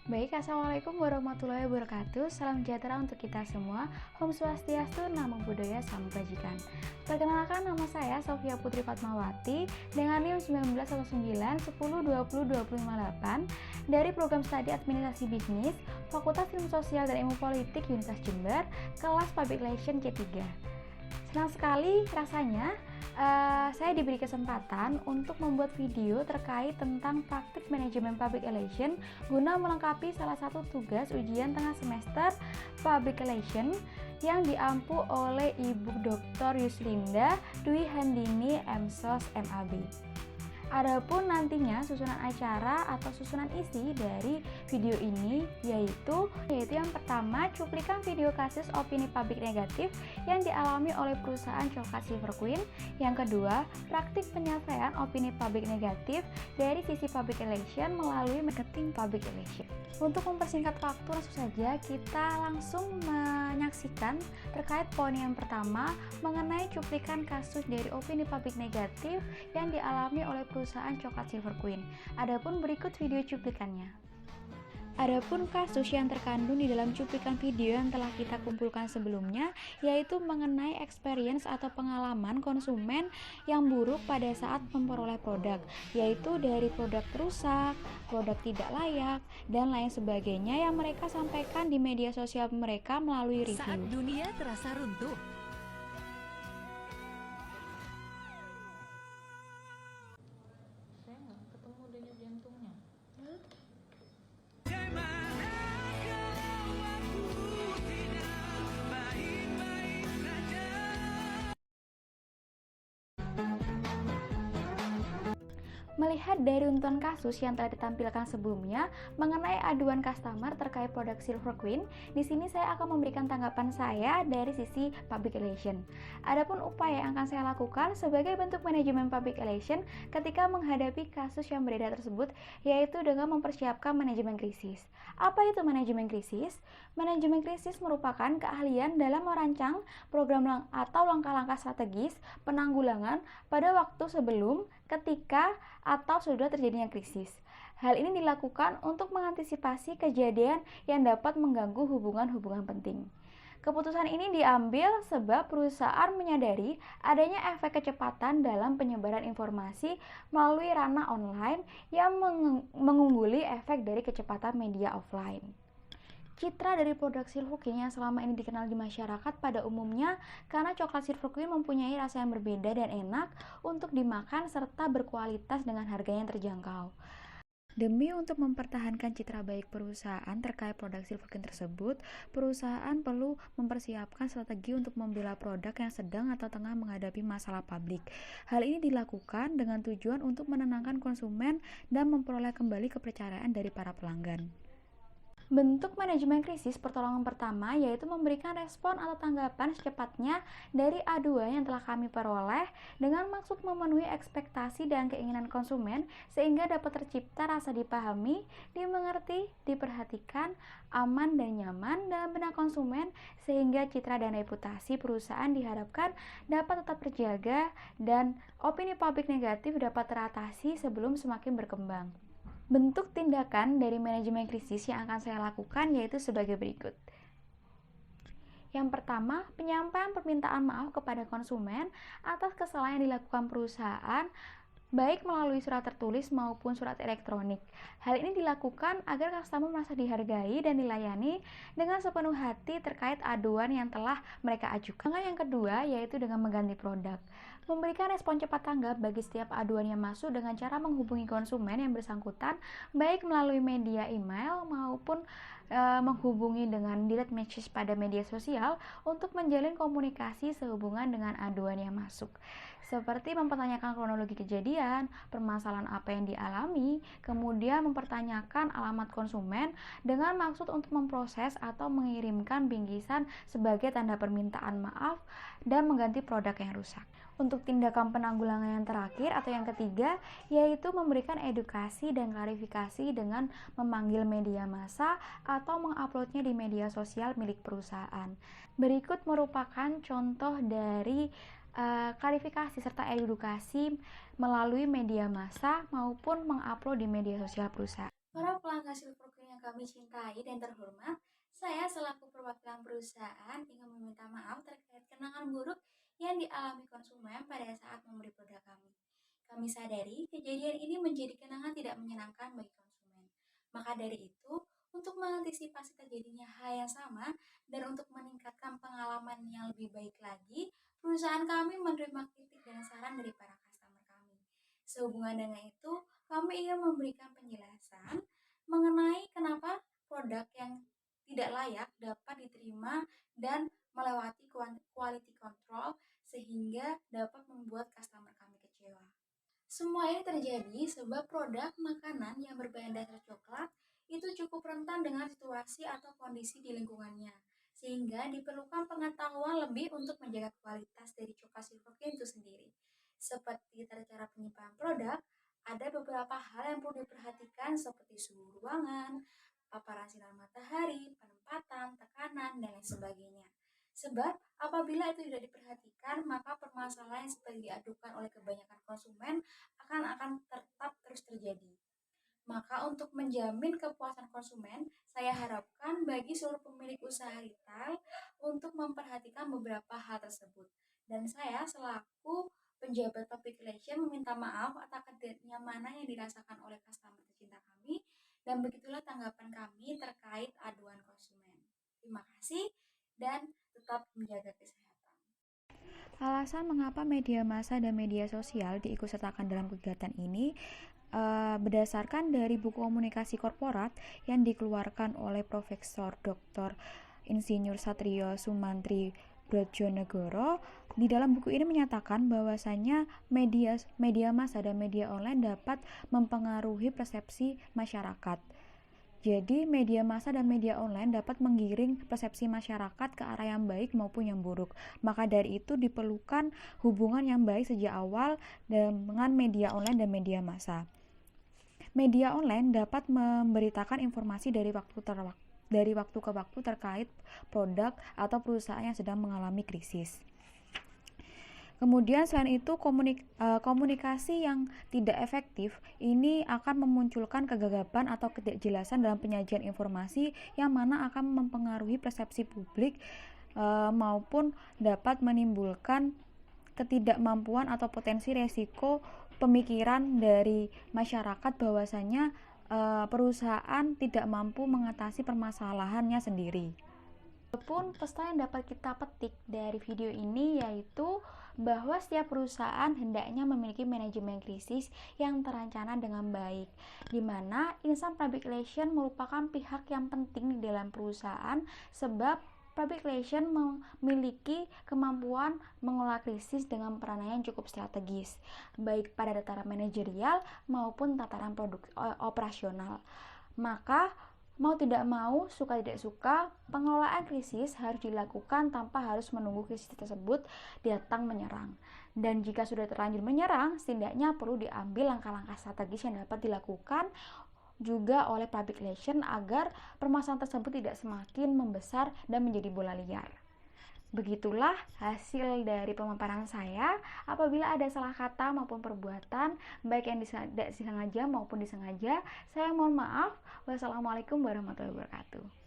Baik, Assalamualaikum warahmatullahi wabarakatuh. Salam sejahtera untuk kita semua. Om Swastiastu, Namo Buddhaya, Salam Kebajikan. Perkenalkan, nama saya Sofia Putri Fatmawati dengan NIM 191910202058 dari Program Studi Administrasi Bisnis, Fakultas Ilmu Sosial dan Ilmu Politik Universitas Jember, kelas Public Relation C3. Senang sekali rasanya saya diberi kesempatan untuk membuat video terkait tentang praktik manajemen public relation guna melengkapi salah satu tugas ujian tengah semester public relation yang diampu oleh Ibu Dr. Yuslinda Dwi Handini MSos MAB. Adapun nantinya susunan acara atau susunan isi dari video ini yaitu yang pertama, cuplikan video kasus opini publik negatif yang dialami oleh perusahaan Coklat Silver Queen. Yang kedua, praktik penyampaian opini publik negatif dari sisi public relation melalui marketing public relation. Untuk mempersingkat waktu, langsung saja kita langsung menyaksikan terkait poin yang pertama mengenai cuplikan kasus dari opini publik negatif yang dialami oleh perusahaan Coklat Silver Queen. Adapun berikut video cuplikannya. Adapun kasus yang terkandung di dalam cuplikan video yang telah kita kumpulkan sebelumnya yaitu mengenai experience atau pengalaman konsumen yang buruk pada saat memperoleh produk, yaitu dari produk rusak, produk tidak layak, dan lain sebagainya yang mereka sampaikan di media sosial mereka melalui review. Saat dunia terasa runtuh, saya nggak ketemu denyut jantungnya. Melihat dari runtutan kasus yang telah ditampilkan sebelumnya mengenai aduan customer terkait produk Silver Queen, di sini saya akan memberikan tanggapan saya dari sisi public relation. Adapun upaya yang akan saya lakukan sebagai bentuk manajemen public relation ketika menghadapi kasus yang beredar tersebut yaitu dengan mempersiapkan manajemen krisis. Apa itu manajemen krisis? Manajemen krisis merupakan keahlian dalam merancang program atau langkah-langkah strategis penanggulangan pada waktu sebelum, ketika, atau sudah terjadinya krisis. Hal ini dilakukan untuk mengantisipasi kejadian yang dapat mengganggu hubungan-hubungan penting. Keputusan ini diambil sebab perusahaan menyadari adanya efek kecepatan dalam penyebaran informasi melalui ranah online yang mengungguli efek dari kecepatan media offline. Citra dari produk Silver Queen yang selama ini dikenal di masyarakat pada umumnya karena coklat Silver Queen mempunyai rasa yang berbeda dan enak untuk dimakan serta berkualitas dengan harga yang terjangkau. Demi untuk mempertahankan citra baik perusahaan terkait produk Silver Queen tersebut, perusahaan perlu mempersiapkan strategi untuk membela produk yang sedang atau tengah menghadapi masalah publik. Hal ini dilakukan dengan tujuan untuk menenangkan konsumen dan memperoleh kembali kepercayaan dari para pelanggan. Bentuk manajemen krisis pertolongan pertama yaitu memberikan respon atau tanggapan secepatnya dari aduan yang telah kami peroleh dengan maksud memenuhi ekspektasi dan keinginan konsumen sehingga dapat tercipta rasa dipahami, dimengerti, diperhatikan, aman dan nyaman dalam benak konsumen sehingga citra dan reputasi perusahaan diharapkan dapat tetap terjaga dan opini publik negatif dapat teratasi sebelum semakin berkembang. Bentuk tindakan dari manajemen krisis yang akan saya lakukan yaitu sebagai berikut. Yang pertama, penyampaian permintaan maaf kepada konsumen atas kesalahan yang dilakukan perusahaan baik melalui surat tertulis maupun surat elektronik. Hal ini dilakukan agar customer merasa dihargai dan dilayani dengan sepenuh hati terkait aduan yang telah mereka ajukan. Yang kedua yaitu dengan mengganti produk. Memberikan respon cepat tanggap bagi setiap aduan yang masuk dengan cara menghubungi konsumen yang bersangkutan baik melalui media email maupun menghubungi dengan direct message pada media sosial untuk menjalin komunikasi sehubungan dengan aduan yang masuk. Seperti mempertanyakan kronologi kejadian, permasalahan apa yang dialami, kemudian mempertanyakan alamat konsumen dengan maksud untuk memproses atau mengirimkan bingkisan sebagai tanda permintaan maaf dan mengganti produk yang rusak. Untuk tindakan penanggulangan yang terakhir atau yang ketiga yaitu memberikan edukasi dan klarifikasi dengan memanggil media massa atau menguploadnya di media sosial milik perusahaan. Berikut merupakan contoh dari klarifikasi serta edukasi melalui media massa maupun mengupload di media sosial perusahaan. Para pelanggan Silver Queen yang kami cintai dan terhormat, saya selaku perwakilan perusahaan ingin meminta maaf terkait kenangan buruk yang dialami konsumen pada saat membeli produk kami. Kami sadari kejadian ini menjadi kenangan tidak menyenangkan bagi konsumen. Maka dari itu, untuk mengantisipasi terjadinya hal yang sama dan untuk meningkatkan pengalaman yang lebih baik lagi, perusahaan kami menerima kritik dan saran dari para customer kami. Sehubungan dengan itu, kami ingin memberikan penjelasan mengenai kenapa produk yang tidak layak dapat diterima dan melewati quality control sehingga dapat membuat customer kami kecewa. Semua ini terjadi sebab produk makanan yang berbahan dasar coklat itu cukup rentan dengan situasi atau kondisi di lingkungannya, sehingga diperlukan pengetahuan lebih untuk menjaga kualitas dari coklat Silver Queen itu sendiri. Seperti tata cara penyimpanan produk, ada beberapa hal yang perlu diperhatikan seperti suhu ruangan, paparan sinar matahari, penempatan, tekanan, dan lain sebagainya. Sebab apabila itu tidak diperhatikan, maka permasalahan yang seperti diadukan oleh kebanyakan konsumen akan tetap terus terjadi. Maka untuk menjamin kepuasan konsumen, saya harapkan bagi seluruh pemilik usaha retail untuk memperhatikan beberapa hal tersebut. Dan saya selaku penjabat public relation meminta maaf atas ketidaknyamanan yang dirasakan oleh customer tercinta kami, dan begitulah tanggapan kami terkait aduan konsumen. Terima kasih dan tetap menjaga kesehatan. Alasan mengapa media massa dan media sosial diikutsertakan dalam kegiatan ini berdasarkan dari buku komunikasi korporat yang dikeluarkan oleh Profesor Dr. Insinyur Satrio Sumantri Brojonegoro. Di dalam buku ini menyatakan bahwasanya media massa dan media online dapat mempengaruhi persepsi masyarakat. Jadi media massa dan media online dapat menggiring persepsi masyarakat ke arah yang baik maupun yang buruk. Maka dari itu diperlukan hubungan yang baik sejak awal dengan media online dan media massa. Media online dapat memberitakan informasi dari waktu ke waktu terkait produk atau perusahaan yang sedang mengalami krisis. Kemudian selain itu komunikasi yang tidak efektif ini akan memunculkan kegagapan atau ketidakjelasan dalam penyajian informasi yang mana akan mempengaruhi persepsi publik maupun dapat menimbulkan ketidakmampuan atau potensi resiko pemikiran dari masyarakat bahwasanya perusahaan tidak mampu mengatasi permasalahannya sendiri. Walaupun pesan yang dapat kita petik dari video ini yaitu bahwa setiap perusahaan hendaknya memiliki manajemen krisis yang terencana dengan baik, di mana insan public relation merupakan pihak yang penting di dalam perusahaan sebab public relation memiliki kemampuan mengelola krisis dengan peranan yang cukup strategis, baik pada tataran manajerial maupun tataran operasional. Maka mau tidak mau, suka tidak suka, pengelolaan krisis harus dilakukan tanpa harus menunggu krisis tersebut datang menyerang. Dan jika sudah terlanjur menyerang, setidaknya perlu diambil langkah-langkah strategis yang dapat dilakukan juga oleh public relation agar permasalahan tersebut tidak semakin membesar dan menjadi bola liar. Begitulah hasil dari pemaparan saya. Apabila ada salah kata maupun perbuatan baik yang disengaja maupun disengaja, saya mohon maaf. Wassalamualaikum warahmatullahi wabarakatuh.